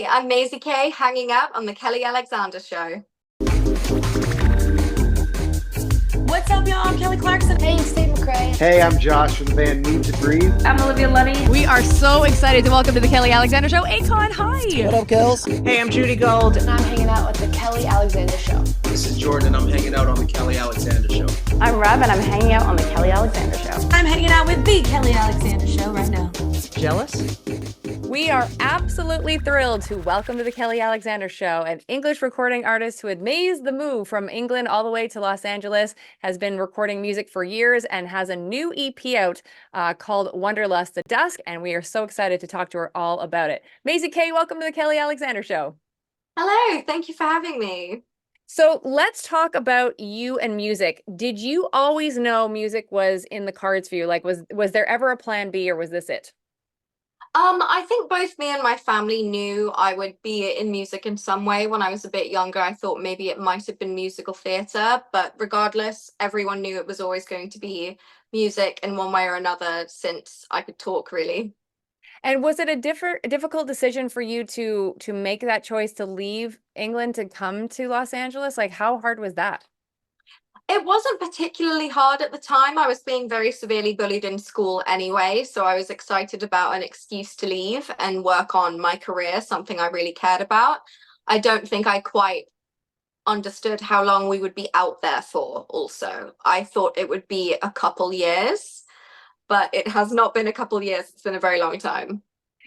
Hi, I'm Maisy K, hanging out on the Kelly Alexander Show. What's up, y'all? I'm Kelly Clarkson. Hey, it's Steve McRae. Hey, I'm Josh from the band Need to Breathe. I'm Olivia Luddy. We are so excited to welcome to the Kelly Alexander Show, Akon. Hi. What up, Kels? Hey, I'm Judy Gold. And I'm hanging out with the Kelly Alexander Show. This is Jordan, and I'm hanging out on the Kelly Alexander Show. I'm Rob, and I'm hanging out on the Kelly Alexander Show. I'm hanging out with the Kelly Alexander Show right now. Jealous? We are absolutely thrilled to welcome to the Kelly Alexander Show an English recording artist who had made the move from England all the way to Los Angeles, has been recording music for years, and has a new EP out called Wonderlust at Dusk, and we are so excited to talk to her all about it. Maisy K, welcome to the Kelly Alexander Show. Hello, thank you for having me. So let's talk about you and music. Did you always know music was in the cards for you? Like, was there ever a plan B, or was this it? I think both me and my family knew I would be in music in some way. When I was a bit younger, I thought maybe it might have been musical theatre, but regardless, everyone knew it was always going to be music in one way or another since I could talk, really. And was it a difficult decision for you to make that choice to leave England to come to Los Angeles? Like, how hard was that? It wasn't particularly hard at the time. I was being very severely bullied in school anyway, so I was excited about an excuse to leave and work on my career, something I really cared about. I don't think I quite understood how long we would be out there for also. I thought it would be a couple years, but it has not been a couple years. It's been a very long time.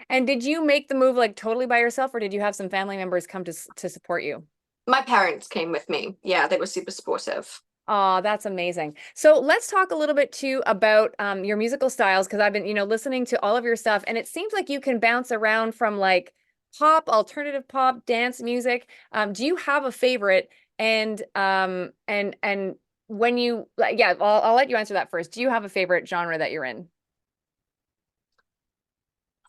And did you make the move like totally by yourself, or did you have some family members come to support you? My parents came with me. Yeah, they were super supportive. Oh, that's amazing. So let's talk a little bit too about your musical styles, because I've been, listening to all of your stuff, and it seems like you can bounce around from like pop, alternative pop, dance music. Do you have a favorite? And when you, yeah, I'll let you answer that first. Do you have a favorite genre that you're in?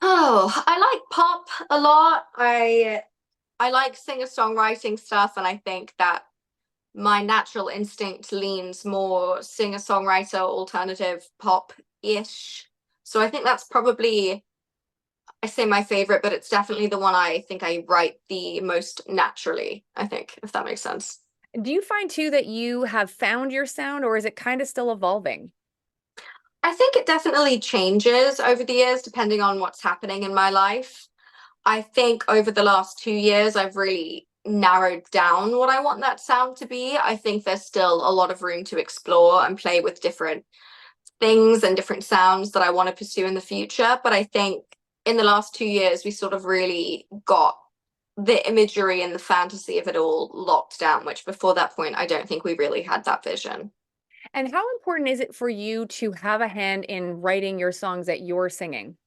Oh, I like pop a lot. I like singer-songwriting stuff, and I think that my natural instinct leans more singer-songwriter, alternative pop-ish. So I think that's probably, I say my favorite, but it's definitely the one I think I write the most naturally, I think, if that makes sense. Do you find too that you have found your sound, or is it kind of still evolving? I think it definitely changes over the years, depending on what's happening in my life. I think over the last 2 years, I've really narrowed down what I want that sound to be. I think there's still a lot of room to explore and play with different things and different sounds that I want to pursue in the future. But I think in the last 2 years, we sort of really got the imagery and the fantasy of it all locked down, which before that point, I don't think we really had that vision. And how important is it for you to have a hand in writing your songs that you're singing?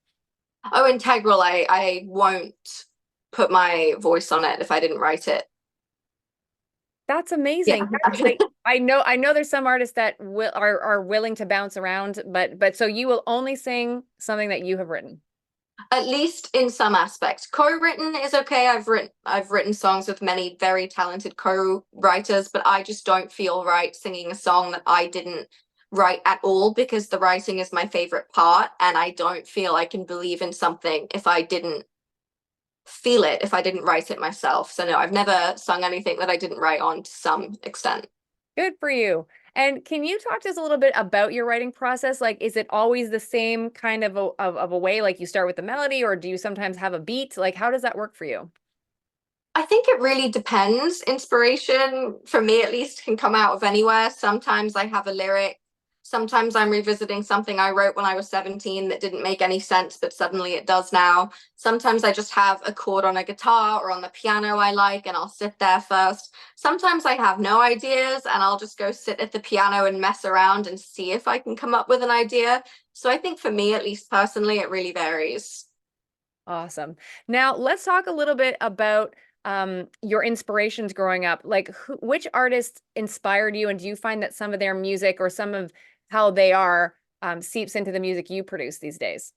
Oh, integral. I won't put my voice on it if I didn't write it. That's amazing. Yeah. Like, I know there's some artists that are willing to bounce around, but so you will only sing something that you have written. At least in some aspects. Co-written is okay. I've written songs with many very talented co-writers, but I just don't feel right singing a song that I didn't write at all, because the writing is my favorite part, and I don't feel I can believe in something if I didn't feel it, if I didn't write it myself. So no, I've never sung anything that I didn't write on to some extent. Good for you. And can you talk to us a little bit about your writing process? Like, is it always the same kind of a way? Like, you start with the melody, or do you sometimes have a beat? Like, how does that work for you? I think it really depends. Inspiration, for me at least, can come out of anywhere. Sometimes I have a lyric. Sometimes I'm revisiting something I wrote when I was 17 that didn't make any sense, but suddenly it does now. Sometimes I just have a chord on a guitar or on the piano I like, and I'll sit there first. Sometimes I have no ideas, and I'll just go sit at the piano and mess around and see if I can come up with an idea. So I think for me, at least personally, it really varies. Awesome. Now let's talk a little bit about your inspirations growing up. Like, which artists inspired you, and do you find that some of their music or some of how they are seeps into the music you produce these days?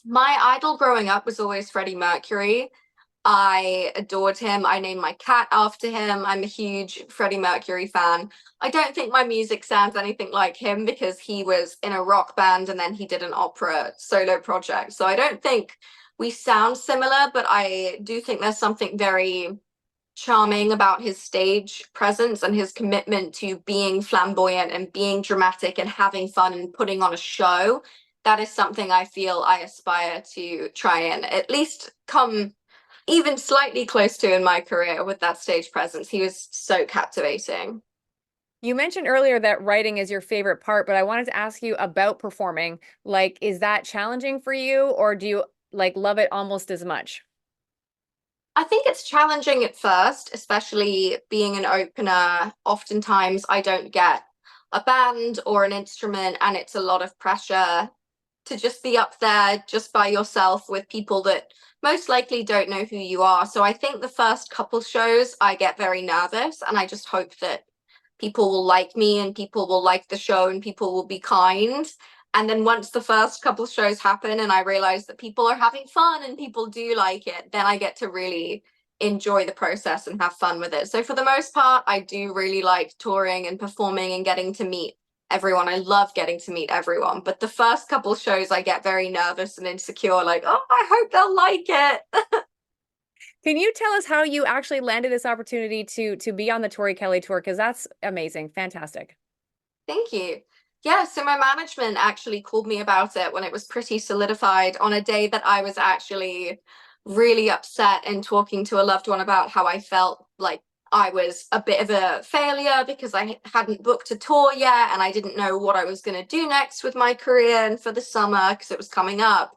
My idol growing up was always Freddie Mercury. I adored him. I named my cat after him. I'm a huge Freddie Mercury fan. I don't think my music sounds anything like him, because he was in a rock band and then he did an opera solo project. So I don't think we sound similar, but I do think there's something very charming about his stage presence and his commitment to being flamboyant and being dramatic and having fun and putting on a show. That is something I feel I aspire to try and at least come even slightly close to in my career with that stage presence. He was so captivating. You mentioned earlier that writing is your favorite part, but I wanted to ask you about performing. Like, is that challenging for you, or do you like love it almost as much? I think it's challenging at first, especially being an opener. Oftentimes, I don't get a band or an instrument, and it's a lot of pressure to just be up there just by yourself with people that most likely don't know who you are. So I think the first couple shows, I get very nervous, and I just hope that people will like me and people will like the show and people will be kind. And then once the first couple shows happen and I realize that people are having fun and people do like it, then I get to really enjoy the process and have fun with it. So for the most part, I do really like touring and performing and getting to meet everyone. I love getting to meet everyone. But the first couple shows, I get very nervous and insecure, like, oh, I hope they'll like it. Can you tell us how you actually landed this opportunity to be on the Tori Kelly tour? Because that's amazing, fantastic. Thank you. Yeah, so my management actually called me about it when it was pretty solidified on a day that I was actually really upset and talking to a loved one about how I felt like I was a bit of a failure because I hadn't booked a tour yet and I didn't know what I was going to do next with my career and for the summer because it was coming up.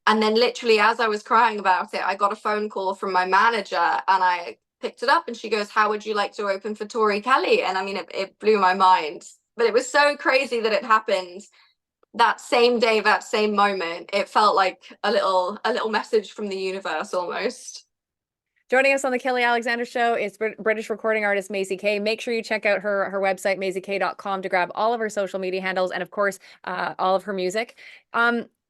And then literally as I was crying about it, I got a phone call from my manager and I picked it up and she goes, how would you like to open for Tori Kelly? And I mean, it blew my mind. But it was so crazy that it happened that same day, that same moment. It felt like a little message from the universe almost. Joining us on the Kelly Alexander Show is British recording artist Maisy K. Make sure you check out her website, maisyk.com, to grab all of her social media handles and, of course, all of her music.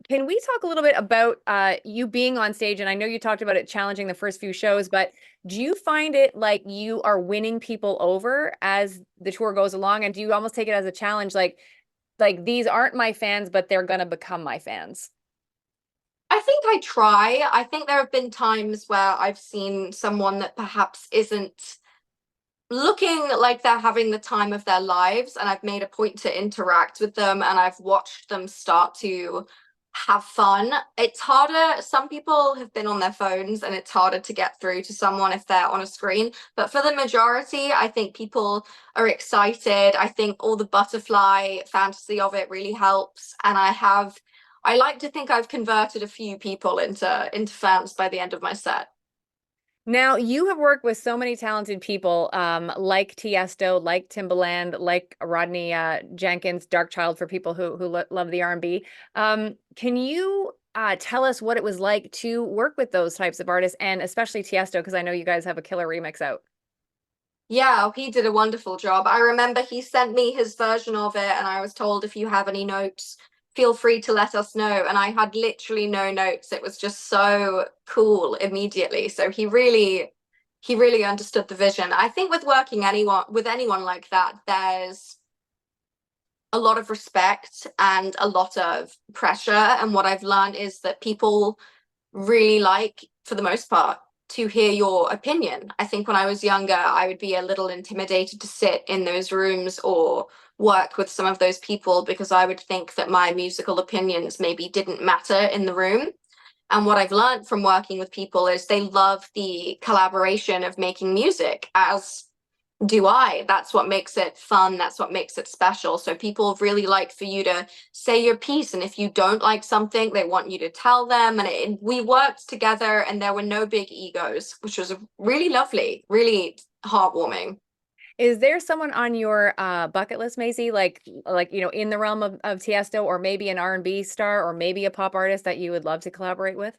Can we talk a little bit about you being on stage? And I know you talked about it challenging the first few shows, but do you find it like you are winning people over as the tour goes along? And do you almost take it as a challenge, like these aren't my fans, but they're going to become my fans? I think I try. I think there have been times where I've seen someone that perhaps isn't looking like they're having the time of their lives, and I've made a point to interact with them and I've watched them start to have fun. It's harder. Some people have been on their phones and it's harder to get through to someone if they're on a screen. But for the majority, I think people are excited. I think all the butterfly fantasy of it really helps. And I like to think I've converted a few people into fans by the end of my set. Now, you have worked with so many talented people, like Tiesto, like Timbaland, like Rodney Jenkins, Darkchild for people who love the R&B. Can you tell us what it was like to work with those types of artists, and especially Tiesto, because I know you guys have a killer remix out. Yeah, he did a wonderful job. I remember he sent me his version of it, and I was told if you have any notes, feel free to let us know. And I had literally no notes. It was just so cool immediately. So he really understood the vision. I think with working anyone like that, there's a lot of respect and a lot of pressure. And what I've learned is that people really like, for the most part, to hear your opinion. I think when I was younger, I would be a little intimidated to sit in those rooms or work with some of those people because I would think that my musical opinions maybe didn't matter in the room. And what I've learned from working with people is they love the collaboration of making music, as do I. That's what makes it fun. That's what makes it special. So people really like for you to say your piece. And if you don't like something, they want you to tell them. And we worked together and there were no big egos, which was really lovely, really heartwarming. Is there someone on your bucket list, Maisy, like in the realm of Tiesto, or maybe an R&B star, or maybe a pop artist that you would love to collaborate with?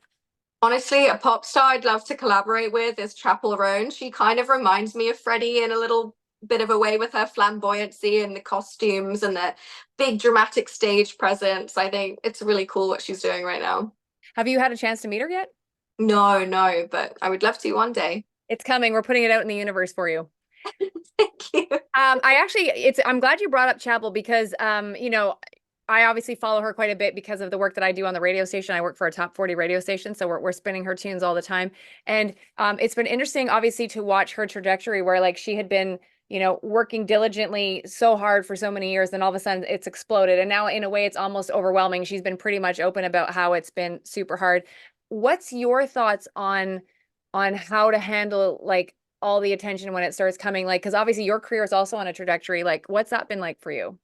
Honestly, a pop star I'd love to collaborate with is Chapel Roan. She kind of reminds me of Freddie in a little bit of a way with her flamboyancy and the costumes and the big dramatic stage presence. I think it's really cool what she's doing right now. Have you had a chance to meet her yet? No, but I would love to one day. It's coming. We're putting it out in the universe for you. Thank you. I'm glad you brought up Chapel because I obviously follow her quite a bit because of the work that I do on the radio station. I work for a top 40 radio station, so we're spinning her tunes all the time. And it's been interesting, obviously, to watch her trajectory where like she had been, working diligently so hard for so many years, then all of a sudden it's exploded. And now in a way it's almost overwhelming. She's been pretty much open about how it's been super hard. What's your thoughts on how to handle like all the attention when it starts coming? Like, because obviously your career is also on a trajectory. Like, what's that been like for you?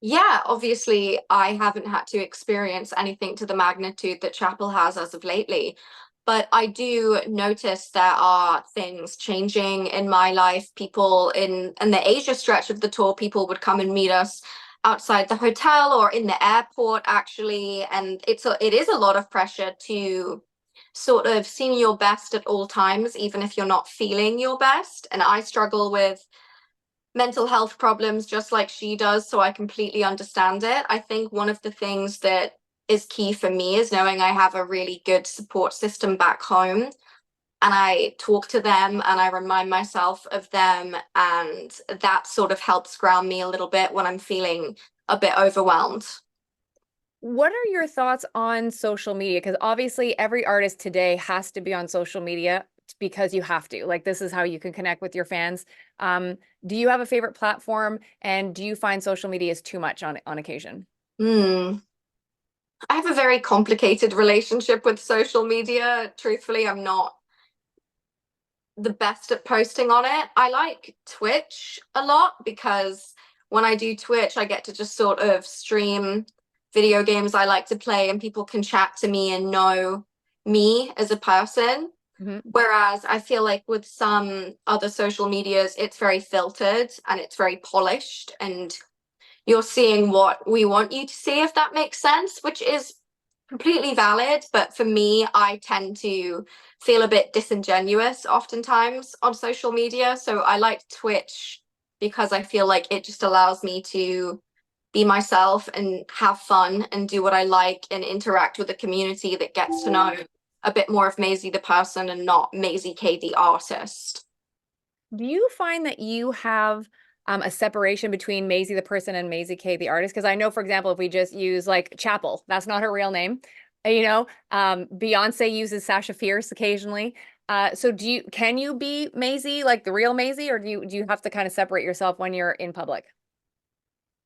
Yeah, obviously, I haven't had to experience anything to the magnitude that Chapel has as of lately. But I do notice there are things changing in my life. People in the Asia stretch of the tour, people would come and meet us outside the hotel or in the airport, actually. And it is a lot of pressure to sort of seem your best at all times, even if you're not feeling your best. And I struggle with mental health problems just like she does, so I completely understand it. I think one of the things that is key for me is knowing I have a really good support system back home, and I talk to them and I remind myself of them, and that sort of helps ground me a little bit when I'm feeling a bit overwhelmed. What are your thoughts on social media? Because obviously every artist today has to be on social media because you have to. Like, this is how you can connect with your fans. Do you have a favorite platform, and do you find social media is too much on occasion? I have a very complicated relationship with social media. Truthfully, I'm not the best at posting on it. I like Twitch a lot because when I do Twitch, I get to just sort of stream video games I like to play, and people can chat to me and know me as a person. Mhm. Whereas I feel like with some other social medias, it's very filtered and it's very polished, and you're seeing what we want you to see, if that makes sense, which is completely valid. But for me, I tend to feel a bit disingenuous oftentimes on social media. So I like Twitch because I feel like it just allows me to be myself and have fun and do what I like and interact with a community that gets to know a bit more of Maisy the person and not Maisy K the artist. Do you find that you have a separation between Maisy the person and Maisy K the artist? Because I know, for example, if we just use like Chapel, that's not her real name. Beyonce uses Sasha Fierce occasionally. So can you be Maisy, like the real Maisy, or do you have to kind of separate yourself when you're in public?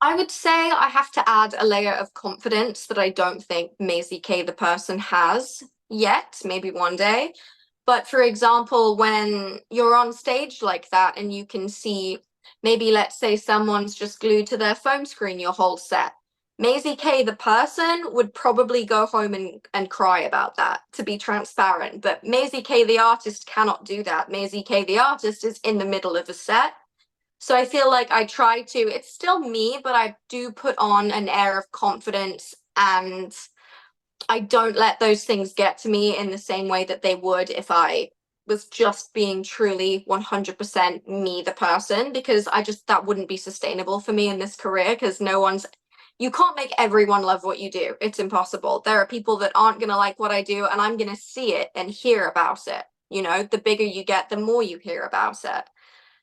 I would say I have to add a layer of confidence that I don't think Maisy K the person has yet, maybe one day. But for example, when you're on stage like that and you can see, maybe let's say someone's just glued to their phone screen your whole set. Maisy K the person would probably go home and cry about that, to be transparent. But Maisy K the artist cannot do that. Maisy K the artist is in the middle of a set. So I feel like I try to, it's still me, but I do put on an air of confidence, and I don't let those things get to me in the same way that they would if I was just being truly 100% me, the person, because that wouldn't be sustainable for me in this career, because you can't make everyone love what you do. It's impossible. There are people that aren't going to like what I do, and I'm going to see it and hear about it. The bigger you get, the more you hear about it.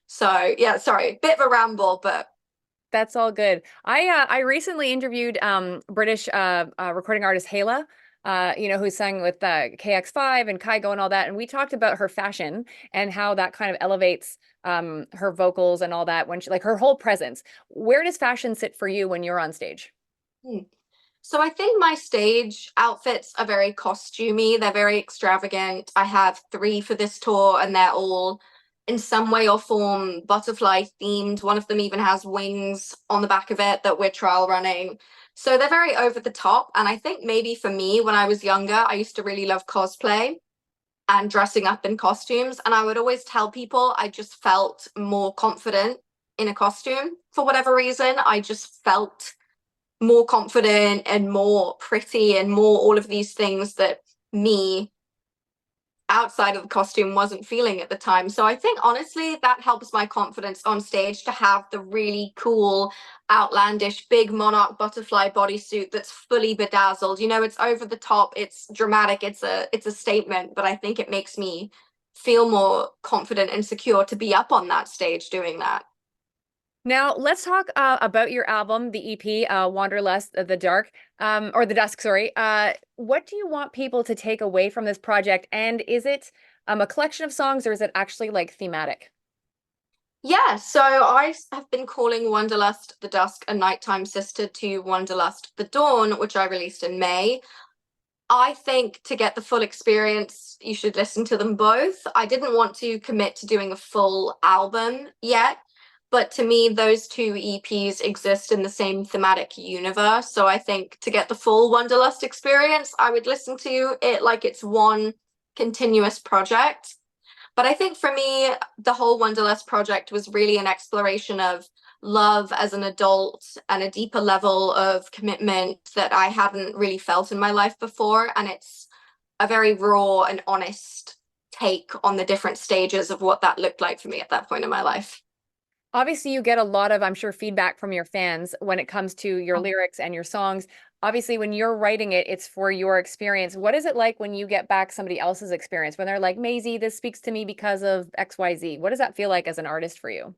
So yeah, sorry, bit of a ramble, but That's all good. I recently interviewed British recording artist Hayla, who sang with KX5 and Kygo and all that, and we talked about her fashion and how that kind of elevates her vocals and all that when she, like, her whole presence. Where does fashion sit for you when you're on stage? So I think my stage outfits are very costumey. They're very extravagant. I have 3 for this tour, and they're all in some way or form butterfly themed. One of them even has wings on the back of it that we're trial running. So they're very over the top. And I think maybe for me, when I was younger, I used to really love cosplay and dressing up in costumes. And I would always tell people I just felt more confident in a costume for whatever reason. I just felt more confident and more pretty and more all of these things that me outside of the costume wasn't feeling at the time. So I think honestly that helps my confidence on stage, to have the really cool, outlandish, big monarch butterfly bodysuit that's fully bedazzled. It's over the top, it's dramatic, it's a statement, but I think it makes me feel more confident and secure to be up on that stage doing that. Now, let's talk about your album, the EP, Wanderlust, the Dark, or the Dusk, sorry. What do you want people to take away from this project? And is it a collection of songs or is it actually like thematic? Yeah, so I have been calling Wonderlust the Dusk a nighttime sister to Wonderlust the Dawn, which I released in May. I think to get the full experience, you should listen to them both. I didn't want to commit to doing a full album yet, but to me, those two EPs exist in the same thematic universe. So I think to get the full Wonderlust experience, I would listen to it like it's one continuous project. But I think for me, the whole Wonderlust project was really an exploration of love as an adult and a deeper level of commitment that I hadn't really felt in my life before. And it's a very raw and honest take on the different stages of what that looked like for me at that point in my life. Obviously, you get a lot of, I'm sure, feedback from your fans when it comes to your lyrics and your songs. Obviously, when you're writing it, it's for your experience. What is it like when you get back somebody else's experience? When they're like, Maisy, this speaks to me because of XYZ. What does that feel like as an artist for you?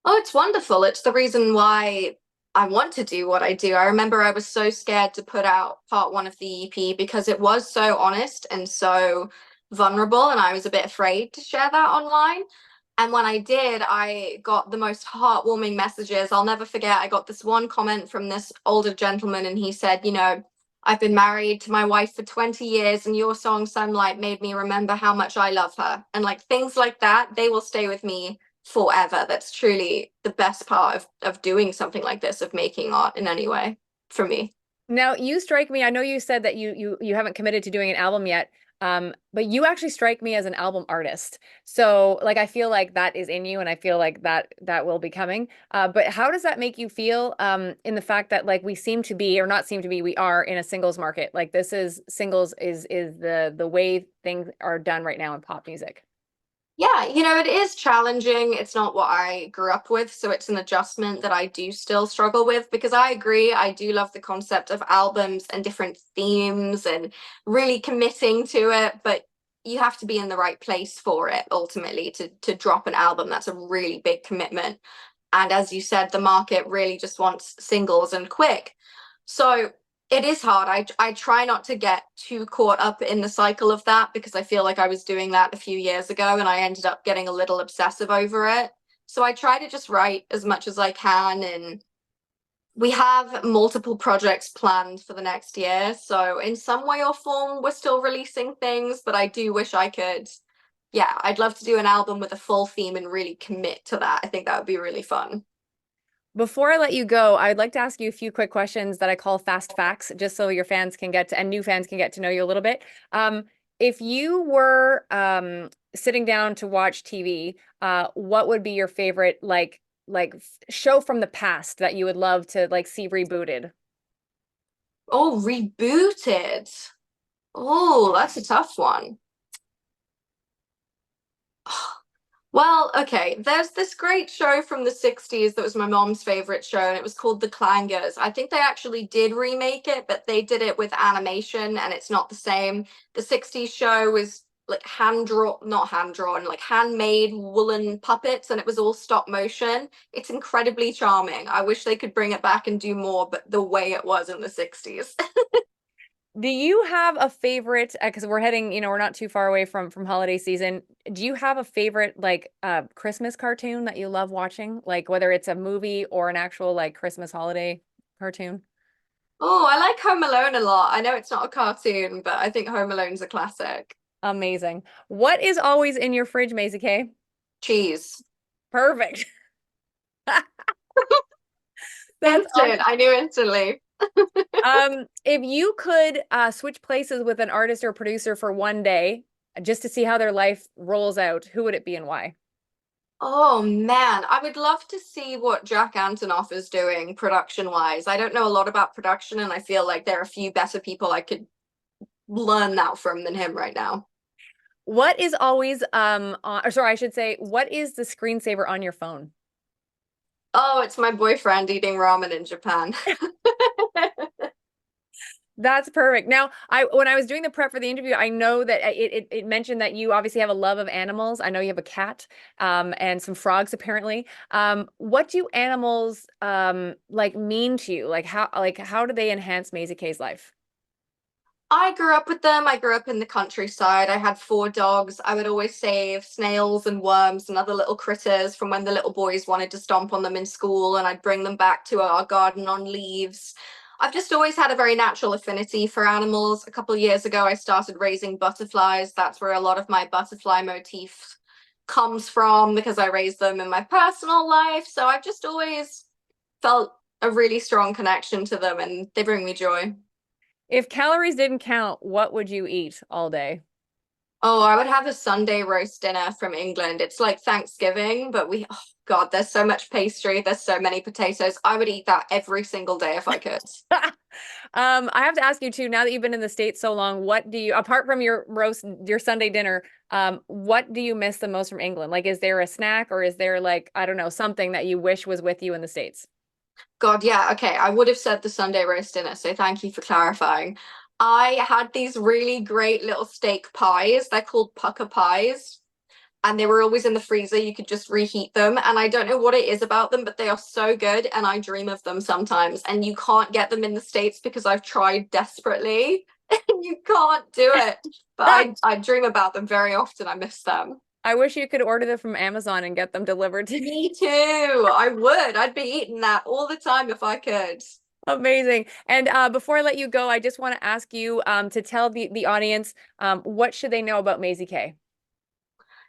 Oh, it's wonderful. It's the reason why I want to do what I do. I remember I was so scared to put out part one of the EP because it was so honest and so vulnerable, and I was a bit afraid to share that online. And when I did, I got the most heartwarming messages. I'll never forget, I got this one comment from this older gentleman, and he said, I've been married to my wife for 20 years, and your song Sunlight made me remember how much I love her. And like things like that, they will stay with me forever. That's truly the best part of doing something like this, of making art in any way for me. Now, you strike me, I know you said that you haven't committed to doing an album yet, but you actually strike me as an album artist. So, like, I feel like that is in you, and I feel like that will be coming. But how does that make you feel, in the fact that like we seem to be, or not seem to be, we are in a singles market. Like this is singles is the way things are done right now in pop music. Yeah, it is challenging. It's not what I grew up with, so it's an adjustment that I do still struggle with, because I agree, I do love the concept of albums and different themes and really committing to it, but you have to be in the right place for it ultimately to drop an album. That's a really big commitment. And as you said, the market really just wants singles and quick. So it is hard. I try not to get too caught up in the cycle of that, because I feel like I was doing that a few years ago and I ended up getting a little obsessive over it. So I try to just write as much as I can, and we have multiple projects planned for the next year. So in some way or form, we're still releasing things, but I do wish I could. Yeah, I'd love to do an album with a full theme and really commit to that. I think that would be really fun. Before I let you go, I'd like to ask you a few quick questions that I call fast facts, just so your fans can get to, and new fans can get to know you a little bit. If you were sitting down to watch TV, what would be your favorite show from the past that you would love to like see rebooted? Oh, rebooted. Oh, that's a tough one. Well, okay, there's this great show from the 60s that was my mom's favorite show, and it was called The Clangers. I think they actually did remake it, but they did it with animation, and it's not the same. The 60s show was like not hand drawn, like handmade woolen puppets, and it was all stop motion. It's incredibly charming. I wish they could bring it back and do more, but the way it was in the 60s. Do you have a favorite, because we're heading, we're not too far away from holiday season. Do you have a favorite like Christmas cartoon that you love watching? Like whether it's a movie or an actual like Christmas holiday cartoon? Oh, I like Home Alone a lot. I know it's not a cartoon, but I think Home Alone's a classic. Amazing. What is always in your fridge, Maisy K? Cheese. Perfect. That's Instant. I knew instantly. if you could switch places with an artist or producer for one day, just to see how their life rolls out, who would it be and why? Oh man, I would love to see what Jack Antonoff is doing production wise. I don't know a lot about production, and I feel like there are a few better people I could learn that from than him right now. What is always or sorry, I should say, what is the screensaver on your phone? Oh, it's my boyfriend eating ramen in Japan. That's perfect. Now, when I was doing the prep for the interview, I know that it mentioned that you obviously have a love of animals. I know you have a cat, and some frogs apparently. What do animals like mean to you? How do they enhance Maisy K's life? I grew up with them. I grew up in the countryside. I had 4 dogs. I would always save snails and worms and other little critters from when the little boys wanted to stomp on them in school, and I'd bring them back to our garden on leaves. I've just always had a very natural affinity for animals. A couple of years ago, I started raising butterflies. That's where a lot of my butterfly motif comes from because I raised them in my personal life. So I've just always felt a really strong connection to them, and they bring me joy. If calories didn't count, what would you eat all day? Oh, I would have a Sunday roast dinner from England. It's like Thanksgiving, but oh God, there's so much pastry, there's so many potatoes. I would eat that every single day if I could. I have to ask you too, now that you've been in the States so long, what do you, apart from your your Sunday dinner, what do you miss the most from England? Like, is there a snack or is there like, I don't know, something that you wish was with you in the States? God, yeah, okay. I would have said the Sunday roast dinner, so thank you for clarifying. I had these really great little steak pies. They're called pucker pies, and they were always in the freezer. You could just reheat them. And I don't know what it is about them, but they are so good. And I dream of them sometimes. And you can't get them in the States because I've tried desperately. And you can't do it. But I dream about them very often. I miss them. I wish you could order them from Amazon and get them delivered to you. Me too. I would. I'd be eating that all the time if I could. Amazing. And before I let you go, I just want to ask you to tell the audience what should they know about Maisy K?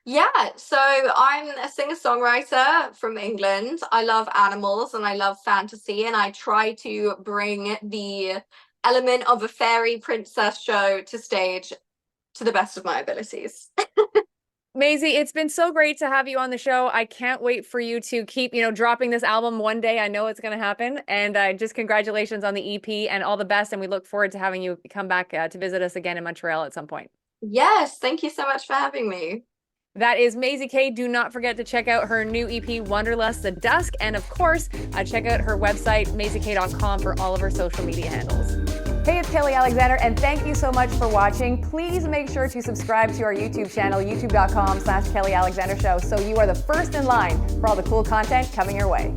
Yeah, so I'm a singer-songwriter from England. I love animals and I love fantasy, and I try to bring the element of a fairy princess show to stage to the best of my abilities. Maisy, it's been so great to have you on the show. I can't wait for you to keep, dropping this album one day. I know it's going to happen. And just congratulations on the EP and all the best. And we look forward to having you come back to visit us again in Montreal at some point. Yes, thank you so much for having me. That is Maisy K. Do not forget to check out her new EP, Wonderlust, The Dusk. And of course, check out her website, maisyk.com, for all of her social media handles. Hey, it's Kelly Alexander, and thank you so much for watching. Please make sure to subscribe to our YouTube channel, youtube.com/Kelly Alexander Show, so you are the first in line for all the cool content coming your way.